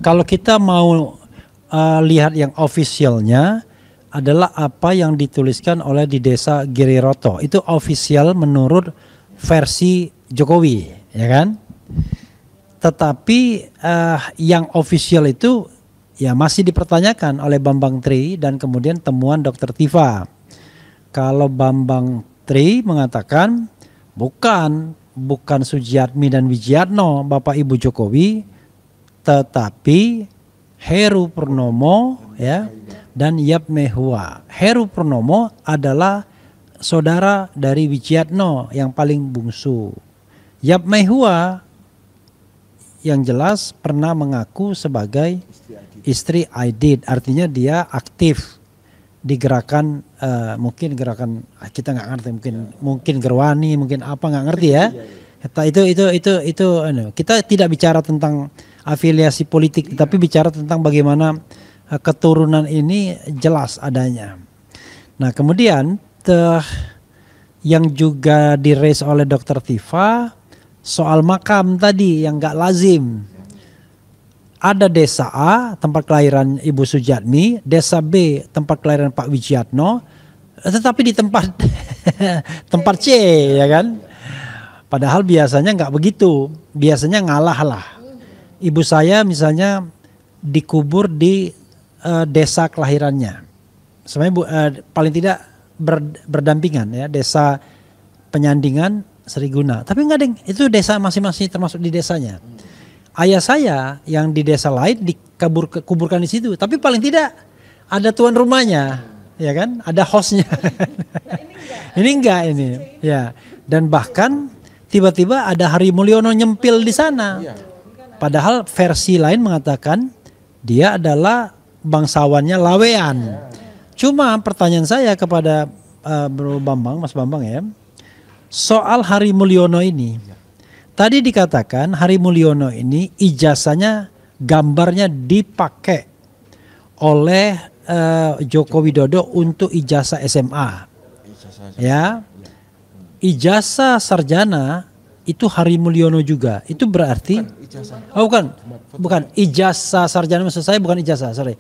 Kalau kita mau lihat yang officialnya adalah apa yang dituliskan oleh di Desa Giriroto. Itu official menurut versi Jokowi, ya kan? Tetapi yang official itu ya masih dipertanyakan oleh Bambang Tri dan kemudian temuan Dr. Tifa. Kalau Bambang Tri mengatakan bukan Sujiatmi dan Wijiatno Bapak Ibu Jokowi, tetapi Heru Purnomo ya dan Yatmehua. Heru Purnomo adalah saudara dari Wijiatno yang paling bungsu. Yatmehua yang jelas pernah mengaku sebagai istri Aidit, artinya dia aktif di gerakan mungkin gerakan kita nggak ngerti, mungkin Gerwani, mungkin apa nggak ngerti ya. Itu kita tidak bicara tentang afiliasi politik, tapi bicara tentang bagaimana keturunan ini jelas adanya. Nah kemudian yang juga di-raise oleh Dr. Tifa soal makam tadi yang nggak lazim. Ada desa A tempat kelahiran Ibu Sujiatmi, desa B tempat kelahiran Pak Wijiatno, tetapi di tempat tempat C ya kan. Padahal biasanya nggak begitu, biasanya ngalah lah. Ibu saya misalnya dikubur di desa kelahirannya, sebenarnya paling tidak berdampingan ya, desa Penyandingan Seriguna. Tapi nggak deng, itu desa masing-masing termasuk di desanya. Ayah saya yang di desa lain dikuburkan di situ, tapi paling tidak ada tuan rumahnya, ya kan? Ada hostnya. Ini enggak ini, ya. Dan bahkan tiba-tiba ada Hari Mulyono nyempil di sana. Padahal versi lain mengatakan dia adalah bangsawannya Lawean. Cuma pertanyaan saya kepada Bro Bambang, Mas Bambang ya, soal Hari Mulyono ini. Tadi dikatakan Hari Mulyono ini ijazahnya gambarnya dipakai oleh Joko Widodo untuk ijazah SMA. Ya. Ijazah sarjana itu Hari Mulyono juga. Itu berarti bukan ijazah sarjana, maksud saya bukan ijazah, sorry.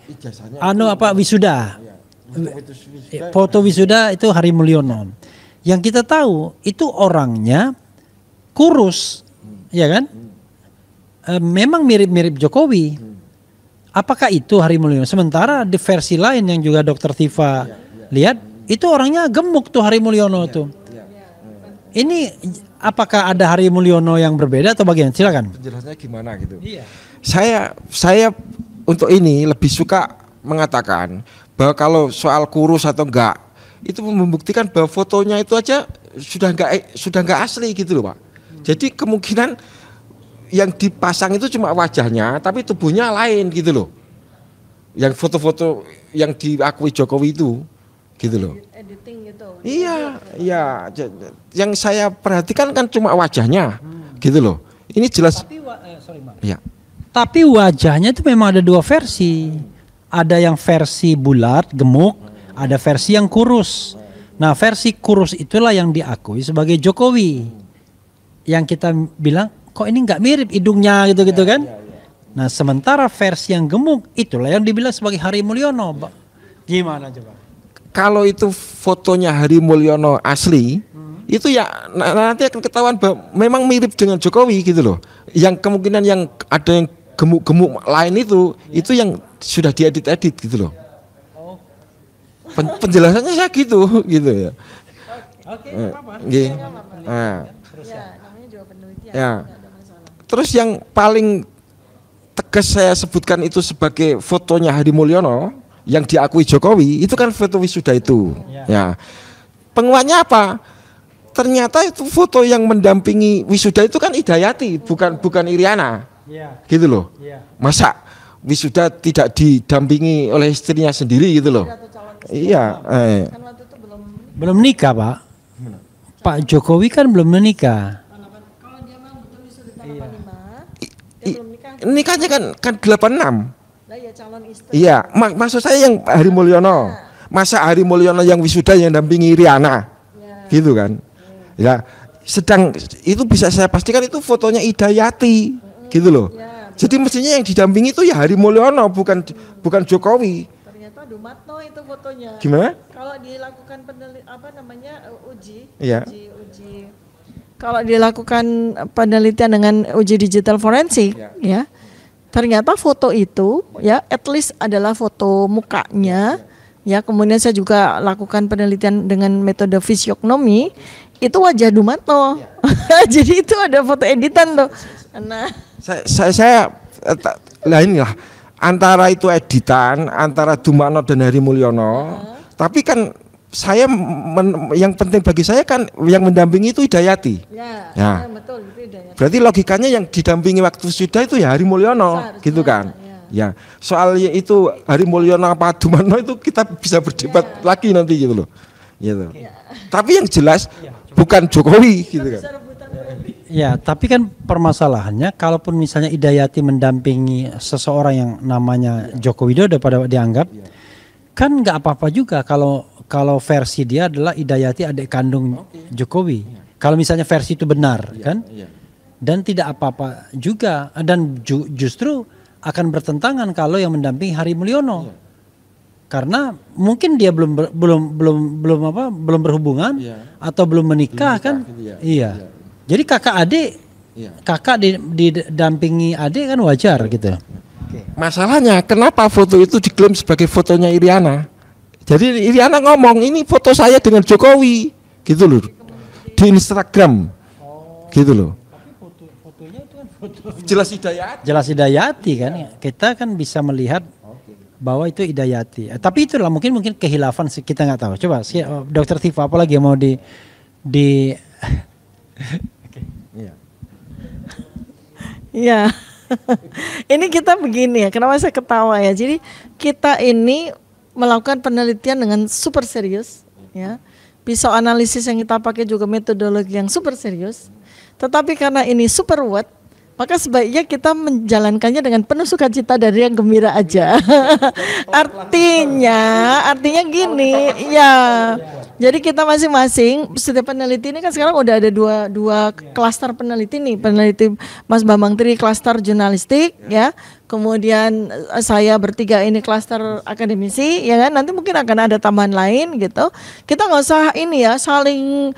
Wisuda. Foto wisuda itu Hari Mulyono. Yang kita tahu itu orangnya kurus. Ya kan? Memang mirip-mirip Jokowi. Apakah itu Hari Mulyono? Sementara di versi lain yang juga Dr. Tifa lihat, itu orangnya gemuk tuh Hari Mulyono tuh. Ini apakah ada Hari Mulyono yang berbeda atau bagaimana? Silakan. Penjelasannya gimana gitu. Iya. Saya untuk ini lebih suka mengatakan bahwa kalau soal kurus atau enggak, itu membuktikan bahwa fotonya itu aja sudah enggak asli gitu loh, Pak. Jadi kemungkinan yang dipasang itu cuma wajahnya, tapi tubuhnya lain gitu loh. Yang foto-foto yang diakui Jokowi itu, gitu loh. Editing gitu. Iya. Yang saya perhatikan kan cuma wajahnya, gitu loh. Ini jelas. Tapi wajahnya itu memang ada dua versi. Ada yang versi bulat, gemuk, ada versi yang kurus. Nah versi kurus itulah yang diakui sebagai Jokowi. Yang kita bilang kok ini nggak mirip hidungnya gitu kan. Nah sementara versi yang gemuk itulah yang dibilang sebagai Hari Mulyono. Gimana coba? Kalau itu fotonya Hari Mulyono asli, itu ya nanti akan ketahuan bahwa memang mirip dengan Jokowi gitu loh. Yang kemungkinan yang ada yang gemuk-gemuk lain itu yang sudah diedit-edit gitu loh. Penjelasannya saya gitu ya. Oke, Ya. Terus yang paling tegas saya sebutkan itu sebagai fotonya Hari Mulyono yang diakui Jokowi, itu kan foto wisuda itu. Ya. Penguatnya apa? Ternyata itu foto yang mendampingi wisuda itu kan Hidayati, bukan Iriana. Gitu loh. Masa wisuda tidak didampingi oleh istrinya sendiri gitu loh. Iya. Belum nikah, Pak. Pak Jokowi kan belum menikah. Nikahnya kan 86. Ya, calon istri. Iya, maksud saya yang Hari Mulyono. Masa Hari Mulyono yang wisuda yang dampingi Riana. Gitu kan. Ya, sedang itu bisa saya pastikan itu fotonya Hidayati gitu loh. Jadi mestinya yang didampingi itu ya Hadi Mulyono, bukan Jokowi. Ternyata Dumatno itu fotonya. Gimana? Kalau dilakukan uji, Iya. uji. Kalau dilakukan penelitian dengan uji digital forensik, ya. Ternyata foto itu ya at least adalah foto mukanya. Ya, kemudian saya juga lakukan penelitian dengan metode fisiognomi, itu wajah Dumatno. Jadi itu ada foto editan tuh. Nah, saya inilah antara itu editan antara Dumatno dan Hadi Mulyono. Tapi kan yang penting bagi saya kan yang mendampingi itu Hidayati. Ya. Betul itu Hidayati. Berarti logikanya yang didampingi waktu sudah itu ya Hadi Mulyono, gitu kan? Ya, soal itu Hadi Mulyono apa Dumatno itu kita bisa berdebat lagi nanti gitu loh. Gitu. Tapi yang jelas bukan Jokowi gitu kan. Ya, tapi kan permasalahannya kalaupun misalnya Hidayati mendampingi seseorang yang namanya Joko Widodo pada dianggap kan nggak apa-apa juga kalau versi dia adalah Hidayati adik kandung Jokowi. Kalau misalnya versi itu benar kan? Dan tidak apa-apa juga dan justru akan bertentangan kalau yang mendampingi Hadi Mulyono. Karena mungkin dia belum berhubungan atau belum menikah kan? Iya. Jadi kakak adik kakak didampingi adik kan wajar gitu. Masalahnya kenapa foto itu diklaim sebagai fotonya Iriana? Jadi Iriana ngomong ini foto saya dengan Jokowi gitu loh. Di Instagram. Gitu loh. Fotonya itu kan foto jelas Hidayati kan. Kita kan bisa melihat bahwa itu Hidayati. Tapi itulah mungkin kehilafan kita nggak tahu. Coba Dokter Tifa apalagi yang mau di Iya. Ini kita begini ya, kenapa saya ketawa ya. Jadi kita ini melakukan penelitian dengan super serius ya. Pisau analisis yang kita pakai juga metodologi yang super serius. Tetapi karena ini super word, maka sebaiknya kita menjalankannya dengan penuh sukacita dari yang gembira aja. artinya gini, ya. Jadi kita masing-masing setiap peneliti ini kan sekarang udah ada dua klaster peneliti nih, peneliti Mas Bambang Tri klaster jurnalistik ya. Kemudian saya bertiga ini klaster akademisi ya kan. Nanti mungkin akan ada tambahan lain gitu. Kita nggak usah ini ya saling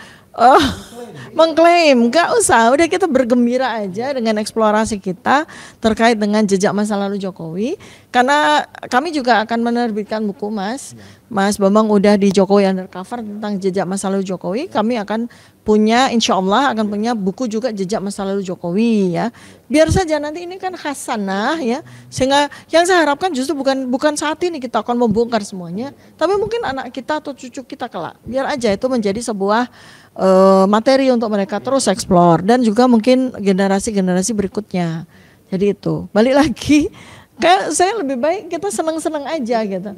mengklaim, nggak usah, udah kita bergembira aja dengan eksplorasi kita terkait dengan jejak masa lalu Jokowi, karena kami juga akan menerbitkan buku Mas Bambang udah di Jokowi Undercover tentang jejak masa lalu Jokowi, kami akan punya, insya Allah akan punya buku juga jejak masa lalu Jokowi ya, biar saja nanti ini kan khasanah ya, sehingga yang saya harapkan justru bukan saat ini kita akan membongkar semuanya, tapi mungkin anak kita atau cucu kita kelak, biar aja itu menjadi sebuah materi untuk mereka terus explore dan juga mungkin generasi-generasi berikutnya. Jadi itu balik lagi, kayak saya lebih baik kita senang-senang aja gitu,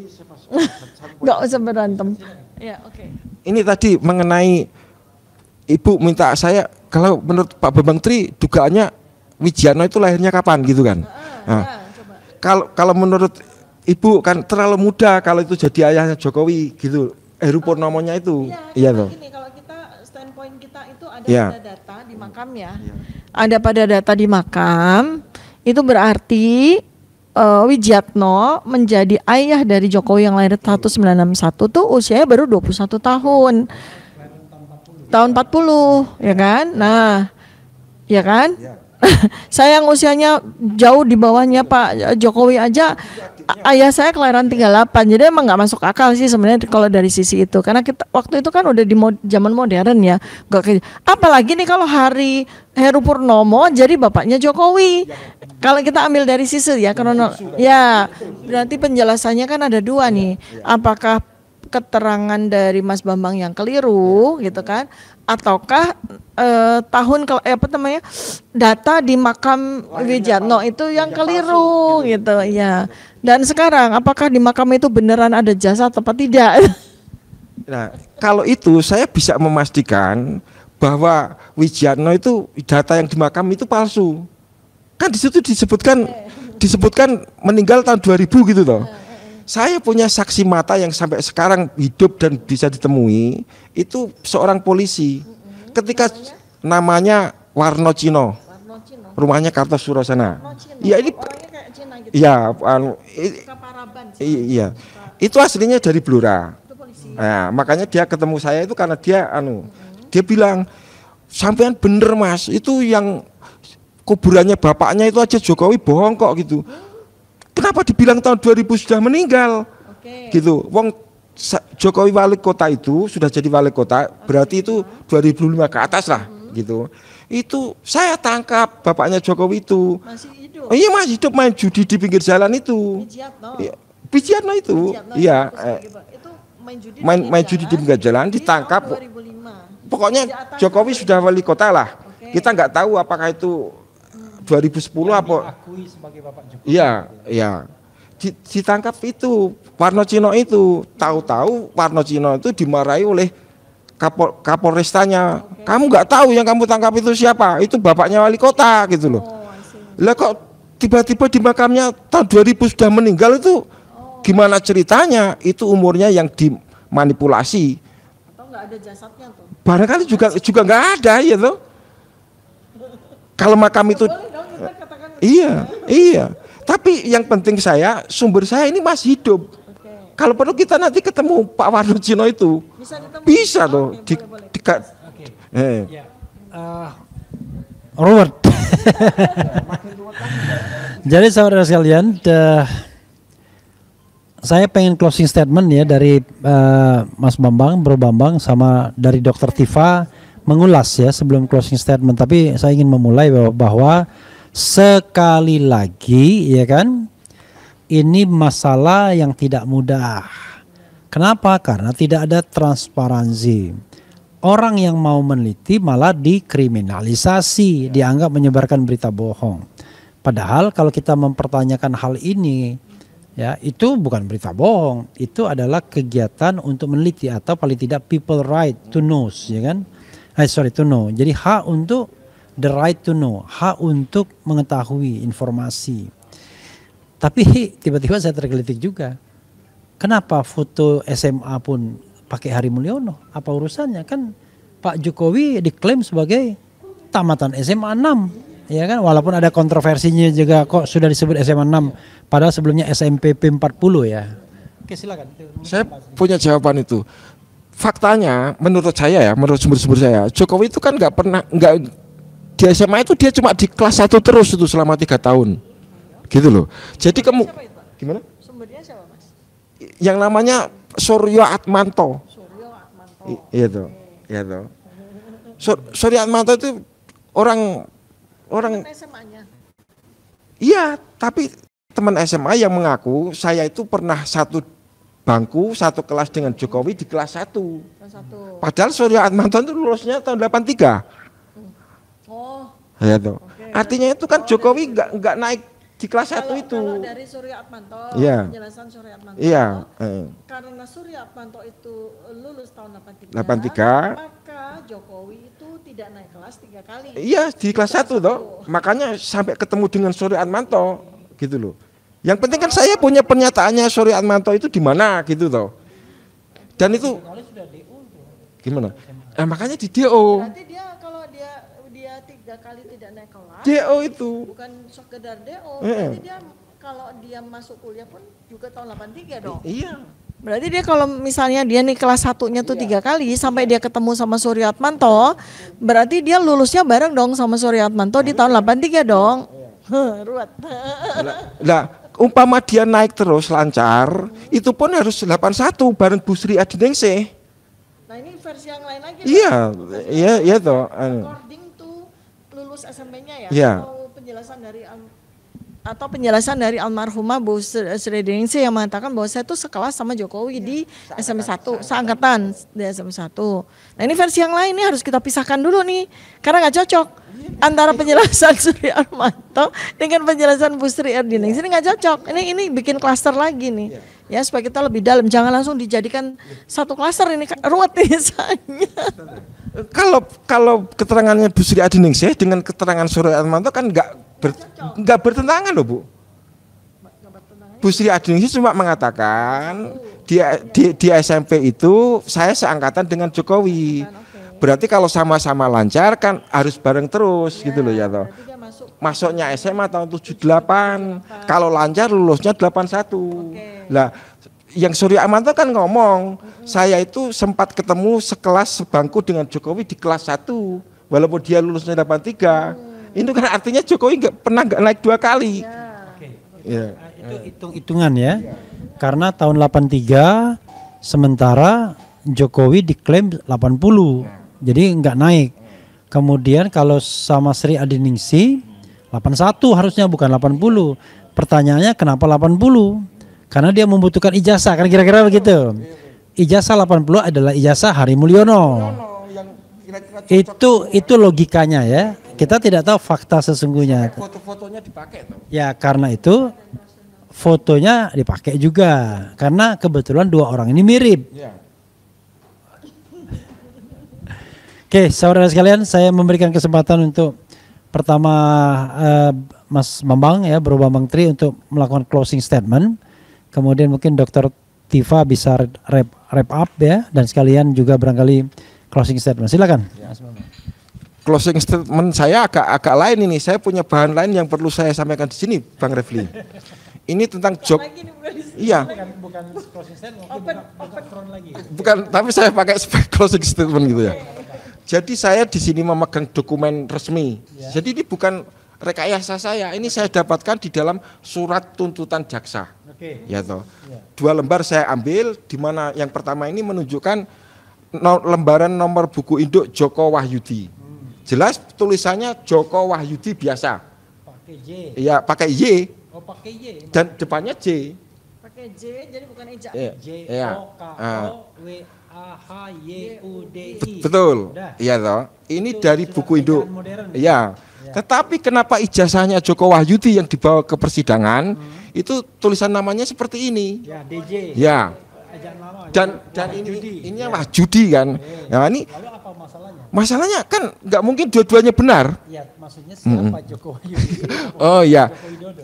nggak usah berantem. Ya oke. Ini tadi mengenai Ibu minta saya kalau menurut Pak Bambang Tri dugaannya Wijiano itu lahirnya kapan gitu kan? Nah, kalau menurut Ibu kan terlalu muda kalau itu jadi ayahnya Jokowi gitu. Heru Purnomonya itu, iya toh. Kalau kita standpoint kita itu ada pada data di makam ya. Ada pada data di makam, itu berarti Wijiatno menjadi ayah dari Jokowi yang lahir 1961 tuh usianya baru 21 tahun. Tahun 40, ya kan? Nah, ya kan? Saya yang usianya jauh di bawahnya Pak Jokowi aja, ayah saya kelahiran 38, jadi emang nggak masuk akal sih sebenarnya kalau dari sisi itu, karena kita waktu itu kan udah di zaman modern ya, apalagi nih kalau Heru Purnomo jadi bapaknya Jokowi, kalau kita ambil dari sisi ya, ya berarti penjelasannya kan ada dua nih, apakah keterangan dari Mas Bambang yang keliru gitu kan, ataukah data di makam Wijiatno itu yang keliru gitu ya. Dan sekarang apakah di makam itu beneran ada jasad atau tidak? Nah, kalau itu saya bisa memastikan bahwa Wijiatno itu data yang di makam itu palsu. Kan di situ disebutkan meninggal tahun 2000 gitu toh. Saya punya saksi mata yang sampai sekarang hidup dan bisa ditemui, itu seorang polisi. Ketika namanya Warno Cino. rumahnya Kartosuro sana. Iya ini, gitu. iya, iya, itu aslinya dari Blora. Nah, makanya dia ketemu saya itu karena dia dia bilang, sampean bener Mas, itu yang kuburannya bapaknya itu aja Jokowi bohong kok gitu. Kenapa dibilang tahun 2000 sudah meninggal? Gitu. Wong Jokowi wali kota itu sudah jadi wali kota, berarti itu 2005 ke atas lah, gitu. Itu saya tangkap bapaknya Jokowi itu. Masih hidup. Oh, iya masih hidup, main judi di pinggir jalan itu. Pijiatno itu. Iya. Itu main judi di pinggir jalan ditangkap. 2005. Pokoknya Jokowi sudah wali kota lah. Kita nggak tahu apakah itu 2010 apa. Diakui sebagai Bapak Jokowi. Iya, iya. Ditangkap itu Warno Cino itu. Tahu-tahu Warno Cino itu dimarahi oleh Kapolrestanya. Kamu nggak tahu yang kamu tangkap itu siapa? Itu bapaknya wali kota gitu loh. Lah kok tiba-tiba di makamnya tahun 2000 sudah meninggal itu gimana ceritanya? Itu umurnya yang dimanipulasi. Atau nggak ada jasadnya tuh? Barangkali juga nggak ada ya tuh. Kalau makam itu, iya. Tapi yang penting sumber saya ini masih hidup. Kalau perlu kita nanti ketemu Pak Warno Cino itu, bisa loh. Robert. Jadi saudara sekalian, saya pengen closing statement ya dari Mas Bambang, Bro Bambang, sama dari Dr. Tifa mengulas ya sebelum closing statement. Tapi saya ingin memulai bahwa sekali lagi ya kan, ini masalah yang tidak mudah. Kenapa? Karena tidak ada transparansi. Orang yang mau meneliti malah dikriminalisasi, dianggap menyebarkan berita bohong. Padahal kalau kita mempertanyakan hal ini, ya itu bukan berita bohong, itu adalah kegiatan untuk meneliti atau paling tidak people right to know, ya kan? To know. Jadi hak untuk the right to know, hak untuk mengetahui informasi. Tapi tiba-tiba saya tergelitik juga. Kenapa foto SMA pun pakai Hari Mulyono? Apa urusannya? Kan Pak Jokowi diklaim sebagai tamatan SMA 6. Ya kan? Walaupun ada kontroversinya juga, kok sudah disebut SMA 6 padahal sebelumnya SMPP 40 ya. Oke, silakan. Saya punya jawaban itu. Faktanya menurut saya ya, menurut sumber-sumber saya, Jokowi itu kan nggak di SMA itu dia cuma di kelas 1 terus itu selama 3 tahun. Gitu loh. Jadi gimana? Sumbernya siapa, Mas? Yang namanya Suryo Atmanto. Iya tuh. Iya tuh. Suryo Atmanto itu orang SMA-nya. Iya, tapi teman SMA yang mengaku saya itu pernah satu bangku, satu kelas dengan Jokowi di kelas 1. Padahal Suryo Atmanto itu lulusnya tahun 83. Oh. Ya tuh. Artinya itu kan Jokowi nggak naik di kelas 1 itu. Kalau dari Suryo Atmanto, penjelasan Suryo Atmanto. Iya. Karena Suryo Atmanto itu lulus tahun 83. Maka Jokowi itu tidak naik kelas 3 kali. Iya, di kelas 1 toh. Makanya sampai ketemu dengan Suryo Atmanto gitu loh. Yang penting kan saya punya pernyataannya Suryo Atmanto itu di mana gitu toh. Dan itu gimana? Makanya di DO. Berarti dia kalau dia 3 kali tidak naik kelas. DO itu. Bukan sekedar DO. Berarti dia kalau dia masuk kuliah pun juga tahun 83 dong. Iya. Berarti dia kalau misalnya dia nih kelas 1-nya tuh 3 kali sampai dia ketemu sama Suryo Atmanto, berarti dia lulusnya bareng dong sama Suryo Atmanto di tahun 83 dong. Ruwet. Nah, umpama dia naik terus lancar, itu pun harus 81 bareng Bu Sri Adiningsih. Nah, ini versi yang lain lagi. Iya toh. According to lulus SMP-nya ya. Iya. Atau penjelasan dari almarhumah Bu Sri Adiningsih yang mengatakan bahwa saya itu sekelas sama Jokowi di SMP 1, seangkatan di SMP 1. Nah, ini versi yang lain nih harus kita pisahkan dulu nih, karena nggak cocok antara penjelasan Suryo Atmanto dengan penjelasan Bu Sri Adiningsih, ini nggak cocok. Ini bikin klaster lagi nih. Ya, supaya kita lebih dalam, jangan langsung dijadikan satu klaster, ini ruwet misalnya. Kalau keterangannya Bu Sri Adiningsih dengan keterangan Suryo Atmanto kan nggak bertentangan loh Bu. Bu Sri Adiningsih cuma mengatakan di SMP itu saya seangkatan dengan Jokowi. Berarti kalau sama-sama lancar kan harus bareng terus gitu loh ya toh. masuknya SMA tahun 78. Kalau lancar lulusnya 81. Lah yang Surya Amanto kan ngomong, saya itu sempat ketemu sekelas sebangku dengan Jokowi di kelas 1 walaupun dia lulusnya 83. Itu kan artinya Jokowi nggak naik 2 kali. Ya. Itu hitung-hitungan ya. Karena tahun 83 sementara Jokowi diklaim 80. Jadi nggak naik. Kemudian kalau sama Sri Adiningsi 81 harusnya bukan 80. Pertanyaannya kenapa 80? Karena dia membutuhkan ijazah kan kira-kira begitu. Ijazah 80 adalah ijazah Hari Mulyono. Itu logikanya ya. Kita tidak tahu fakta sesungguhnya. Foto-fotonya dipakai tuh. Ya karena itu fotonya dipakai juga karena kebetulan 2 orang ini mirip. Oke, saudara sekalian, saya memberikan kesempatan untuk pertama Mas Bambang ya, Bro Bambang Tri untuk melakukan closing statement. Kemudian mungkin Dr. Tifa bisa wrap up ya, dan sekalian juga barangkali closing statement. Silakan. Ya. Closing statement saya agak lain ini. Saya punya bahan lain yang perlu saya sampaikan di sini, Bang Refli. Ini tentang job. Iya. Bukan closing statement, bukan front lagi. Bukan, tapi saya pakai closing statement gitu ya. Jadi saya di sini memegang dokumen resmi. Ya. Jadi ini bukan rekayasa saya. Ini saya dapatkan di dalam surat tuntutan jaksa. Oke. Ya toh. Ya. 2 lembar saya ambil, di mana yang pertama ini menunjukkan lembaran nomor buku induk Joko Wahyudi. Jelas tulisannya Joko Wahyudi biasa. Pakai J. Iya, pakai Y. Oh, pakai Y. Dan depannya J. Pakai J, jadi bukan eja. J O K O W A H Y U D I. Betul. Iya toh. Ini itu dari buku induk. Iya. Ya. Tetapi kenapa ijazahnya Joko Wahyudi yang dibawa ke persidangan itu tulisan namanya seperti ini? Ya, DJ. Ya. Dan ini Wahyudi kan. Nah, ini lalu apa masalahnya? Masalahnya kan nggak mungkin dua-duanya benar. Iya, maksudnya siapa Joko Wahyudi? Oh iya.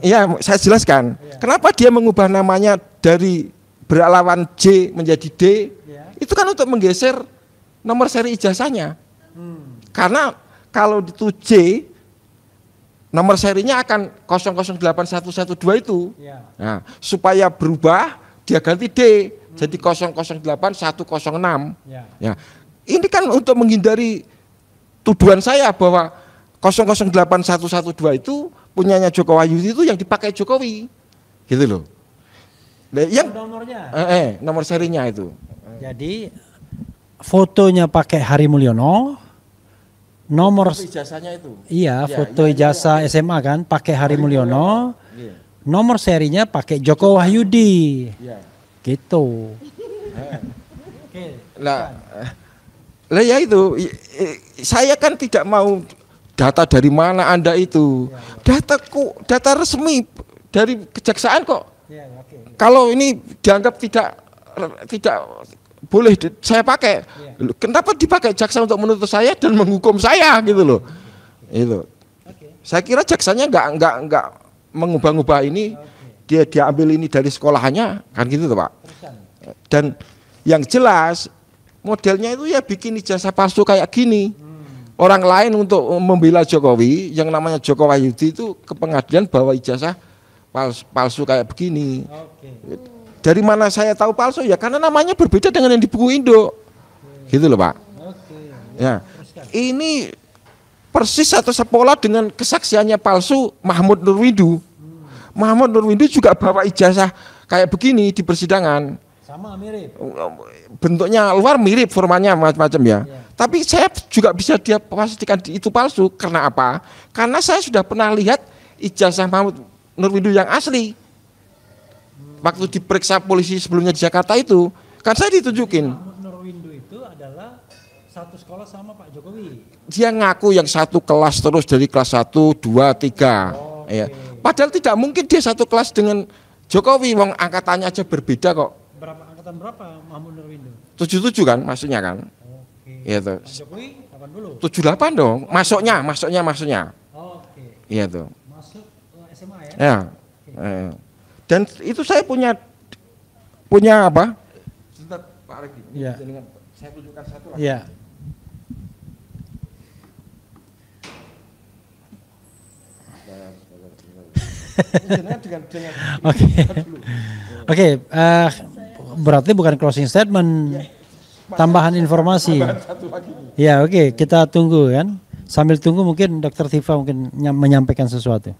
Iya, saya jelaskan. Ya. Kenapa dia mengubah namanya dari berlawan J menjadi D? Ya. Itu kan untuk menggeser nomor seri ijazahnya. Karena kalau itu J, nomor serinya akan 008112 itu. Ya. Nah, supaya berubah dia ganti D jadi 008106. Ya. Ya. Ini kan untuk menghindari tuduhan saya bahwa 008112 itu punyanya Joko Wahyudi itu yang dipakai Jokowi. Gitu loh. Yang nomornya. Nomor serinya itu. Jadi fotonya pakai Hari Mulyono. Nomor ijazahnya itu. Iya, foto ijazah SMA kan pakai Hari Mulyono. Nomor serinya pakai Joko Wahyudi. Gitu. Lah ya itu, saya kan tidak mau data dari mana Anda itu. Data resmi dari kejaksaan kok. Kalau ini dianggap tidak boleh saya pakai. Kenapa dipakai jaksa untuk menuntut saya dan menghukum saya gitu loh. Itu. Saya kira jaksanya enggak mengubah-ubah ini. Dia ambil ini dari sekolahannya kan gitu tuh Pak. Dan yang jelas modelnya itu ya bikin ijazah palsu kayak gini. Orang lain untuk membela Jokowi yang namanya Joko Wahyudi itu ke pengadilan bawa ijazah palsu kayak begini. Dari mana saya tahu palsu ya karena namanya berbeda dengan yang di buku induk. Gitu loh Pak. Ya. Ini persis satu sekolah dengan kesaksiannya palsu Mahmud Nurwindu. Mahmud Nurwindu juga bawa ijazah kayak begini di persidangan. Sama mirip. Bentuknya luar mirip, formatnya macam-macam ya. Tapi saya juga bisa dia pastikan itu palsu. Karena apa? Karena saya sudah pernah lihat ijazah Mahmud Nurwindu yang asli. Waktu diperiksa polisi sebelumnya di Jakarta itu, kan saya ditunjukin. Mahmud Nurwindu itu adalah satu sekolah sama Pak Jokowi. Dia ngaku yang satu kelas terus dari kelas 1, 2, 3. Ya. Padahal tidak mungkin dia satu kelas dengan Jokowi, wong angkatannya aja berbeda kok. Angkatan berapa Mahmud Nurwindu? 77 kan, maksudnya kan. Iya tuh. Jokowi 80. 78 dong, masuknya. Iya tuh. Masuk SMA ya? Ya. Dan itu saya punya apa? Sebentar Pak Regi. Ya. Saya tunjukkan satu lagi. Iya. Oke, berarti bukan closing statement, tambahan informasi. Ya, oke, kita tunggu kan. Sambil tunggu mungkin Dr. Tifa mungkin menyampaikan sesuatu.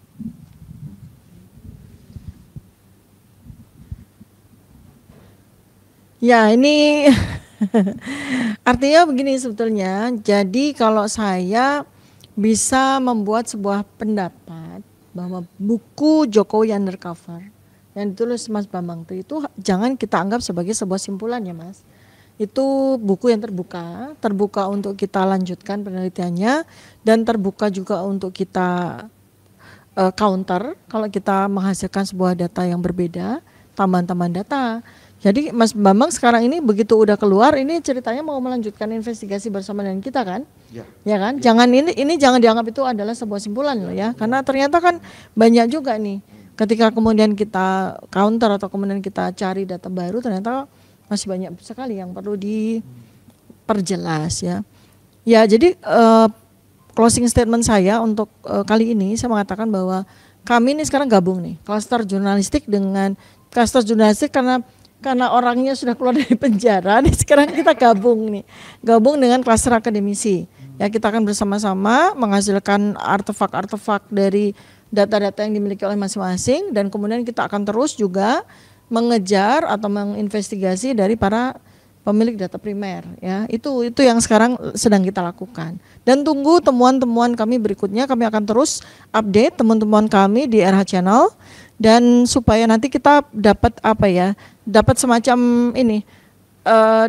Ya, ini artinya begini sebetulnya. Jadi kalau saya bisa membuat sebuah pendapat bahwa buku Jokowi Undercover yang ditulis Mas Bambang itu jangan kita anggap sebagai sebuah simpulan ya Mas. Itu buku yang terbuka untuk kita lanjutkan penelitiannya dan terbuka juga untuk kita counter kalau kita menghasilkan sebuah data yang berbeda, tambahan-tambahan data. Jadi Mas Bambang sekarang ini begitu udah keluar ini ceritanya mau melanjutkan investigasi bersama dengan kita kan? Ya kan? Jangan ini jangan dianggap itu adalah sebuah simpulan loh ya. Karena ternyata kan banyak juga nih ketika kemudian kita counter atau kemudian kita cari data baru ternyata masih banyak sekali yang perlu diperjelas ya. Ya jadi closing statement saya untuk kali ini saya mengatakan bahwa kami ini sekarang gabung nih klaster jurnalistik dengan klaster jurnalistik karena orangnya sudah keluar dari penjara nih sekarang kita gabung dengan klaster akademisi. Ya kita akan bersama-sama menghasilkan artefak-artefak dari data-data yang dimiliki oleh masing-masing dan kemudian kita akan terus juga mengejar atau menginvestigasi dari para pemilik data primer ya. Itu yang sekarang sedang kita lakukan. Dan tunggu temuan-temuan kami berikutnya, kami akan terus update teman-teman kami di RH Channel dan supaya nanti kita dapat dapat semacam ini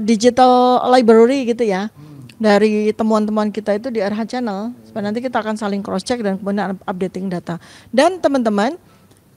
digital library gitu ya. Dari temuan-temuan kita itu di RH Channel supaya nanti kita akan saling cross check dan kemudian updating data. Dan teman-teman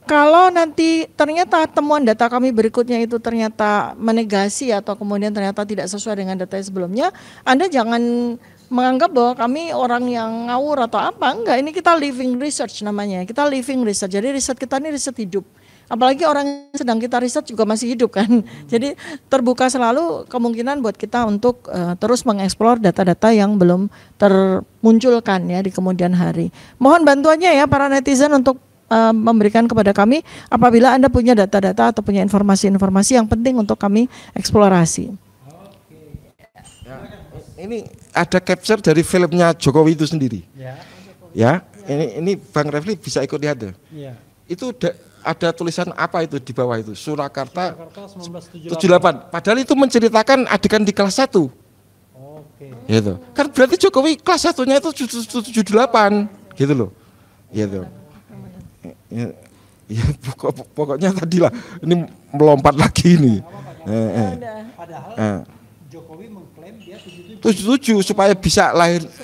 kalau nanti ternyata temuan data kami berikutnya itu ternyata menegasi atau kemudian ternyata tidak sesuai dengan data sebelumnya, Anda jangan menganggap bahwa kami orang yang ngawur atau apa. Enggak, ini kita living research namanya. Kita living research. Jadi riset kita ini riset hidup. Apalagi orang yang sedang kita riset juga masih hidup kan. Jadi terbuka selalu kemungkinan buat kita untuk terus mengeksplor data-data yang belum termunculkan ya di kemudian hari. Mohon bantuannya ya para netizen untuk memberikan kepada kami apabila Anda punya data-data atau punya informasi-informasi yang penting untuk kami eksplorasi. Ini ada capture dari filmnya Jokowi itu sendiri. Ya, ini Bang Refli bisa ikut lihat deh. Itu ada tulisan apa itu di bawah itu? Surakarta 1978. Padahal itu menceritakan adegan di kelas 1. Gitu. Kan berarti Jokowi kelas 1-nya itu 78 gitu loh. Gitu. Ya pokoknya tadi lah ini melompat lagi ini. Padahal Jokowi mengklaim dia 77 supaya bisa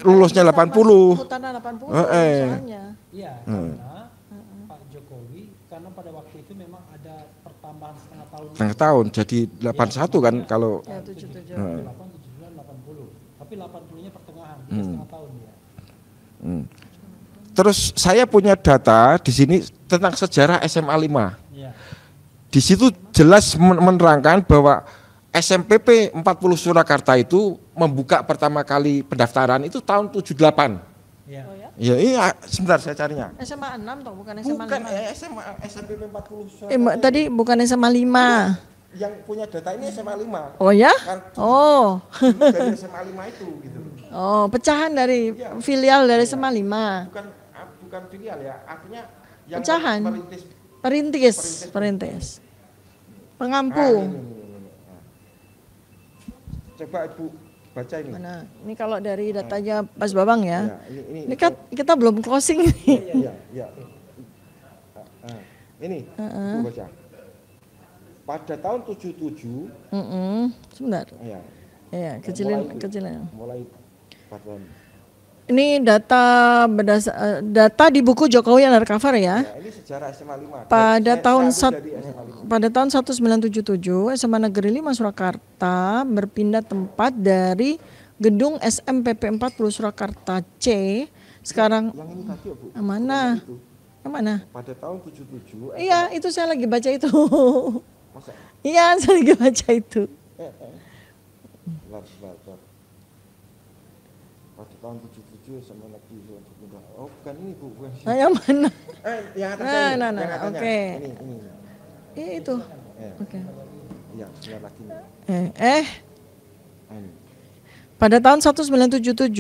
lulusnya 80. Putaran 80 soalnya. Iya, karena Pak Jokowi karena pada waktu itu memang ada pertambahan setengah tahun jadi 81 kan kalau 77. 78, 79, 80. Tapi 80-nya pertengahan, setengah tahun ya. Terus saya punya data di sini tentang sejarah SMA 5. Di situ jelas menerangkan bahwa SMPP 40 Surakarta itu membuka pertama kali pendaftaran itu tahun 78. Ya, ini sebentar saya carinya. SMA 6 toh, bukan SMA 5. Bukan SMPP 40 Surakarta. Tadi bukan SMA 5. Yang punya data ini SMA 5. Oh ya? Kan, oh. Dari SMA 5 itu gitu. Oh, pecahan dari filial dari SMA 5. Bukan filial ya, artinya yang pecahan. Perintis. Pengampu. Coba Ibu baca ini. Mana? Ini kalau dari datanya Mas Babang ya. Ini kan kita belum closing nih. Iya. Ini Ibu baca. Pada tahun 77. Sebentar. Iya, kecilin. Mulai paduan. Ini data di buku Jokowi Undercover ya. Ini sejarah SMA 5. Pada tahun 1977 SMA Negeri 5 Surakarta berpindah tempat dari gedung SMPP 40 Surakarta C. Sekarang yang ini tadi ya, Bu. Yang mana? Pada tahun 77. Iya, itu saya lagi baca itu. Masa? Iya, saya lagi baca itu. Pada tahun 77 sama lagi pindah. Oh, bukan ini Bu, bukan. Nah, yang mana? Yang atasnya. Nah, oke. Ini. Itu. Oke. Iya, sebelah lagi. Pada tahun 1977,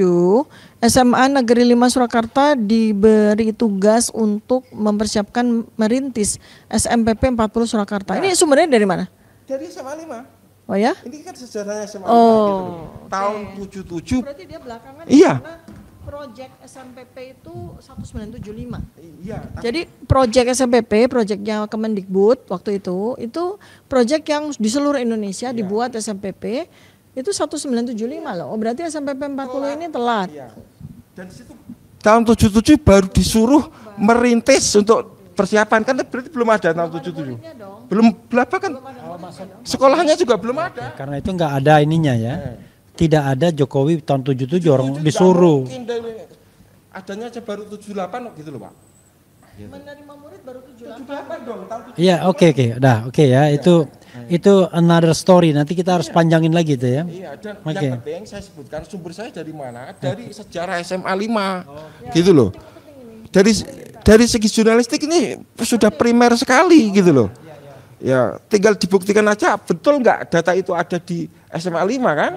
SMA Negeri 5 Surakarta diberi tugas untuk mempersiapkan merintis SMPP 40 Surakarta. Ini sumbernya dari mana? Dari SMA 5. Oh ya? Ini kan sejarahnya SMA 5 gitu. Tahun 77. Berarti dia belakangan karena proyek SMPP itu 1975. Iya. Jadi proyek SMPP, proyeknya Kemendikbud waktu itu proyek yang di seluruh Indonesia dibuat SMPP. Itu 1975 loh. Oh, berarti SMPP 40 ini telat. Iya. Dan di situ tahun 77 baru disuruh merintis untuk persiapan, kan berarti belum ada tahun 77. Belum berapa kan? Sekolahnya juga belum ada. Karena itu nggak ada ininya ya. Tidak ada Jokowi tahun 77 orang disuruh. Adanya aja baru 78 gitu loh, Pak. Menerima murid baru 78 dong. Iya, oke. Udah, oke ya. Itu another story. Nanti kita harus panjangin lagi itu ya. Iya, dan yang penting saya sebutkan sumber saya dari mana? Dari sejarah SMA 5. Gitu loh. Dari segi jurnalistik ini sudah primer sekali gitu loh. Ya, tinggal dibuktikan aja betul nggak data itu ada di SMA 5 kan?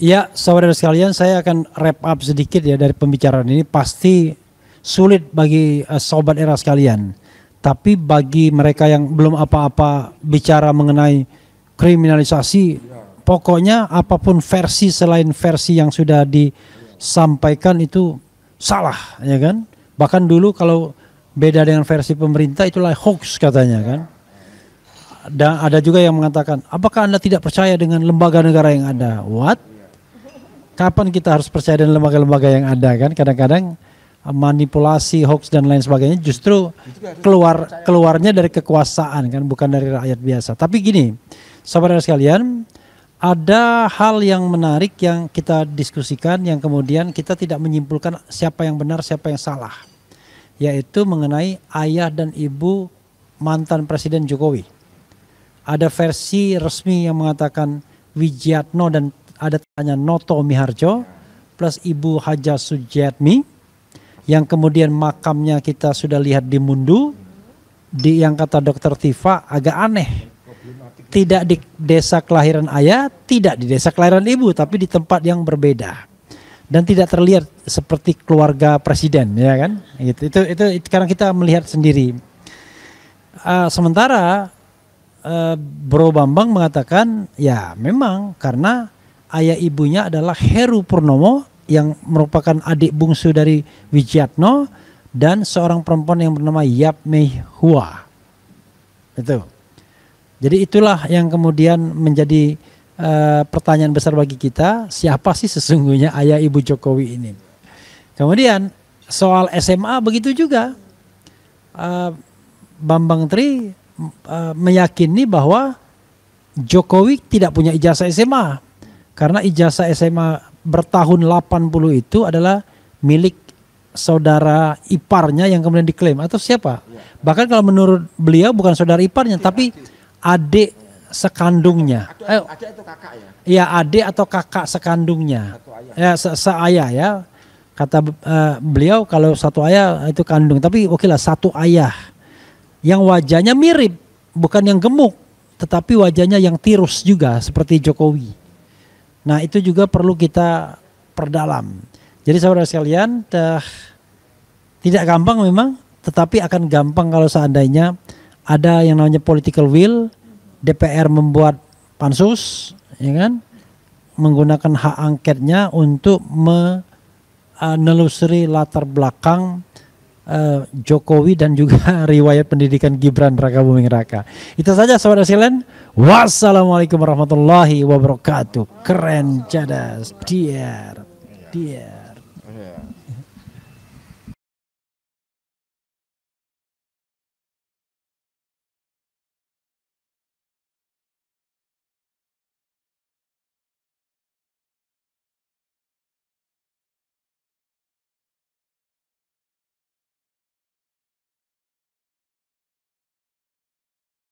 Ya, saudara sekalian, saya akan wrap up sedikit ya dari pembicaraan ini. Pasti sulit bagi sobat era sekalian. Tapi bagi mereka yang belum apa-apa bicara mengenai kriminalisasi, pokoknya apapun versi selain versi yang sudah disampaikan itu salah, ya kan? Bahkan dulu kalau beda dengan versi pemerintah itulah hoax katanya kan. Dan ada juga yang mengatakan, apakah Anda tidak percaya dengan lembaga negara yang ada? What? Kapan kita harus percaya dengan lembaga-lembaga yang ada kan? Kadang-kadang manipulasi, hoax dan lain sebagainya justru keluarnya dari kekuasaan kan, bukan dari rakyat biasa. Tapi gini, saudara sekalian, ada hal yang menarik yang kita diskusikan yang kemudian kita tidak menyimpulkan siapa yang benar, siapa yang salah. Yaitu mengenai ayah dan ibu mantan Presiden Jokowi. Ada versi resmi yang mengatakan Wijiatno dan ada tanya Noto Miharjo plus Ibu Haja Sujiatmi. Yang kemudian makamnya kita sudah lihat di Mundu, yang kata Dokter Tifa agak aneh. Tidak di desa kelahiran ayah, tidak di desa kelahiran ibu, tapi di tempat yang berbeda. Dan tidak terlihat seperti keluarga presiden, ya kan? Itu sekarang kita melihat sendiri. Sementara Bro Bambang mengatakan, ya memang karena ayah ibunya adalah Heru Purnomo, yang merupakan adik bungsu dari Wijiatno dan seorang perempuan yang bernama Yapmei Hua. Itu. Jadi itulah yang kemudian menjadi pertanyaan besar bagi kita, siapa sih sesungguhnya ayah ibu Jokowi ini? Kemudian soal SMA begitu juga. Bambang Tri meyakini bahwa Jokowi tidak punya ijazah SMA. Karena ijazah SMA bertahun 80 itu adalah milik saudara iparnya yang kemudian diklaim atau siapa? Bahkan kalau menurut beliau bukan saudara iparnya tapi adik sekandungnya. Adik atau kakak ya? Iya, adik atau kakak sekandungnya. Ya, seayah ya. Kata beliau kalau satu ayah itu kandung, tapi oke lah satu ayah. Yang wajahnya mirip, bukan yang gemuk, tetapi wajahnya yang tirus juga seperti Jokowi. Nah itu juga perlu kita perdalam. Jadi saudara sekalian, tidak gampang memang, tetapi akan gampang kalau seandainya ada yang namanya political will, DPR membuat pansus, ya kan, menggunakan hak angketnya untuk menelusuri latar belakang Jokowi dan juga riwayat pendidikan Gibran Rakabuming Raka. Itu saja saudara sekalian. Wassalamualaikum warahmatullahi wabarakatuh. Keren, cadas, diar.